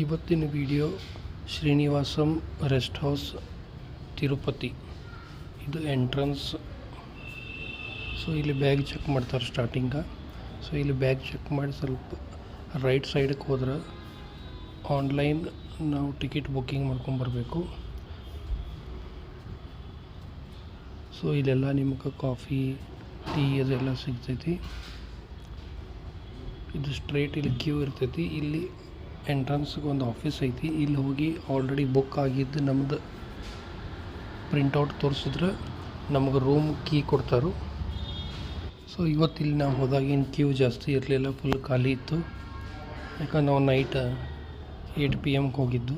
ಇವತ್ತಿನ video Srinivasam rest house Tirupati. ಇದು entrance. So ಇಲ್ಲಿ ಬ್ಯಾಗ್ ಚೆಕ್ ಮಾಡ್ತಾರೆ ಸ್ಟಾರ್ಟಿಂಗ. ಸೊ ಇಲ್ಲಿ ಬ್ಯಾಗ್ ಚೆಕ್ ಮಾಡಿ ಸ್ವಲ್ಪ ರೈಟ್ ಸೈಡ್ಗೆ ಹೋದ್ರೆ ಆನ್ಲೈನ್ ನಾವು ಟಿಕೆಟ್ ಬುಕ್ಕಿಂಗ್ ಮಾಡ್ಕೊಂಬರ್ಬೇಕು. ಸೊ ಇಲ್ಲೆಲ್ಲ ನಿಮ್ಗೆ ಕಾಫಿ ಟೀ ಅದೆಲ್ಲ ಸಿಗ್ತೈತಿ. ಇದು ಸ್ಟ್ರೈಟ್ ಇಲ್ಲಿ ಕ್ಯೂ ಇರ್ತೈತಿ. ಇಲ್ಲಿ ಎಂಟ್ರನ್ಸ್ಗೆ ಒಂದು ಆಫೀಸ್ ಐತಿ. ಇಲ್ಲಿ ಹೋಗಿ ಆಲ್ರೆಡಿ ಬುಕ್ ಆಗಿದ್ದು ನಮ್ದು ಪ್ರಿಂಟೌಟ್ ತೋರಿಸಿದ್ರೆ ನಮ್ಗೆ ರೂಮ್ ಕೀ ಕೊಡ್ತಾರೆ. ಸೊ ಇವತ್ತಿಲ್ಲಿ ನಾವು ಹೋದಾಗಿನ ಕ್ಯೂ ಜಾಸ್ತಿ ಇರಲಿಲ್ಲ, ಫುಲ್ ಖಾಲಿ ಇತ್ತು. ಯಾಕಂದ್ರೆ ನಾವು ನೈಟ್ 8 PM ಹೋಗಿದ್ದು.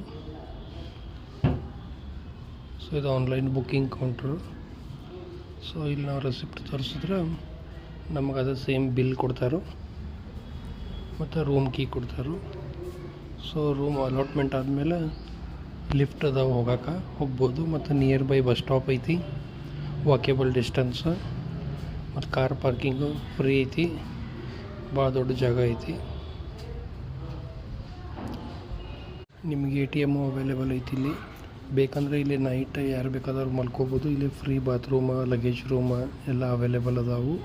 ಸೊ ಇದು ಆನ್ಲೈನ್ ಬುಕ್ಕಿಂಗ್ ಕೌಂಟ್ರು. ಸೊ ಇಲ್ಲಿ ನಾವು ರೆಸಿಪ್ಟ್ ತೋರಿಸಿದ್ರೆ ನಮಗೆ ಅದು ಸೇಮ್ ಬಿಲ್ ಕೊಡ್ತಾರೆ ಮತ್ತು ರೂಮ್ ಕೀ ಕೊಡ್ತಾರೆ. ಸೊ ರೂಮ್ ಅಲಾಟ್ಮೆಂಟ್ ಆದಮೇಲೆ ಲಿಫ್ಟ್ ಅದಾವೆ, ಹೋಗ್ಬೋದು. ಮತ್ತು ನಿಯರ್ ಬೈ ಬಸ್ ಸ್ಟಾಪ್ ಐತಿ, ವಾಕೇಬಲ್ ಡಿಸ್ಟೆನ್ಸ್. ಮತ್ತು ಕಾರ್ ಪಾರ್ಕಿಂಗು ಫ್ರೀ ಐತಿ, ಭಾಳ ದೊಡ್ಡ ಜಾಗ ಐತಿ. ನಿಮಗೆ ATM ಅವೈಲೇಬಲ್ ಐತಿ ಇಲ್ಲಿ. ಬೇಕಂದರೆ ಇಲ್ಲಿ ನೈಟ್ ಯಾರು ಬೇಕಾದವ್ರು ಮಲ್ಕೋಬೋದು. ಇಲ್ಲಿ ಫ್ರೀ ಬಾತ್ರೂಮ, ಲಗೇಜ್ ರೂಮ ಎಲ್ಲ ಅವೈಲೇಬಲ್ ಅದಾವು.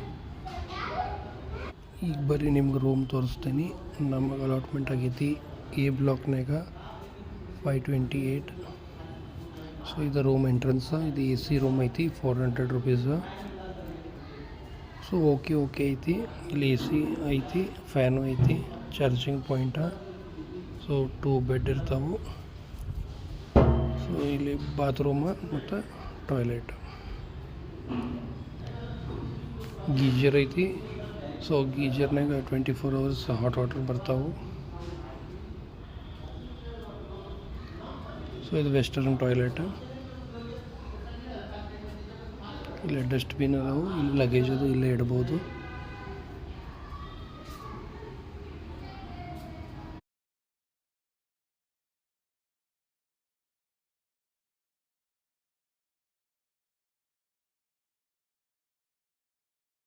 ಈಗ ಬರ್ರಿ ನಿಮ್ಗೆ ರೂಮ್ ತೋರಿಸ್ತೀನಿ. ನಮಗೆ ಅಲಾಟ್ಮೆಂಟ್ ಆಗೈತಿ A ಬ್ಲಾಕ್ನಾಗ 528. ಸೊ ಇದು ರೂಮ್ ಎಂಟ್ರೆನ್ಸ್. ಇದು AC ರೂಮ್ ಐತಿ, 400 rupees. ಸೊ ಓಕೆ ಐತಿ. ಇಲ್ಲಿ AC ಐತಿ, ಫ್ಯಾನು ಐತಿ, ಚಾರ್ಜಿಂಗ್ ಪಾಯಿಂಟ. ಸೊ 2 ಬೆಡ್ ಇರ್ತಾವೆ. ಸೊ ಇಲ್ಲಿ ಬಾತ್ರೂಮ ಮತ್ತು ಟಾಯ್ಲೆಟ್, ಗೀಜರ್ ಐತಿ. ಸೊ ಗೀಜರ್ನಾಗ 24 hours ಹಾಟ್ ವಾಟರ್ ಬರ್ತಾವೆ. ಸೊ ಇದು ವೆಸ್ಟರ್ನ್ ಟಾಯ್ಲೆಟ್. ಇಲ್ಲಿ ಡಸ್ಟ್ಬಿನ್ ಅದಾವು, ಇಲ್ಲಿ ಲಗೇಜ್ ಅದು ಇಲ್ಲೇ ಇಡ್ಬೋದು.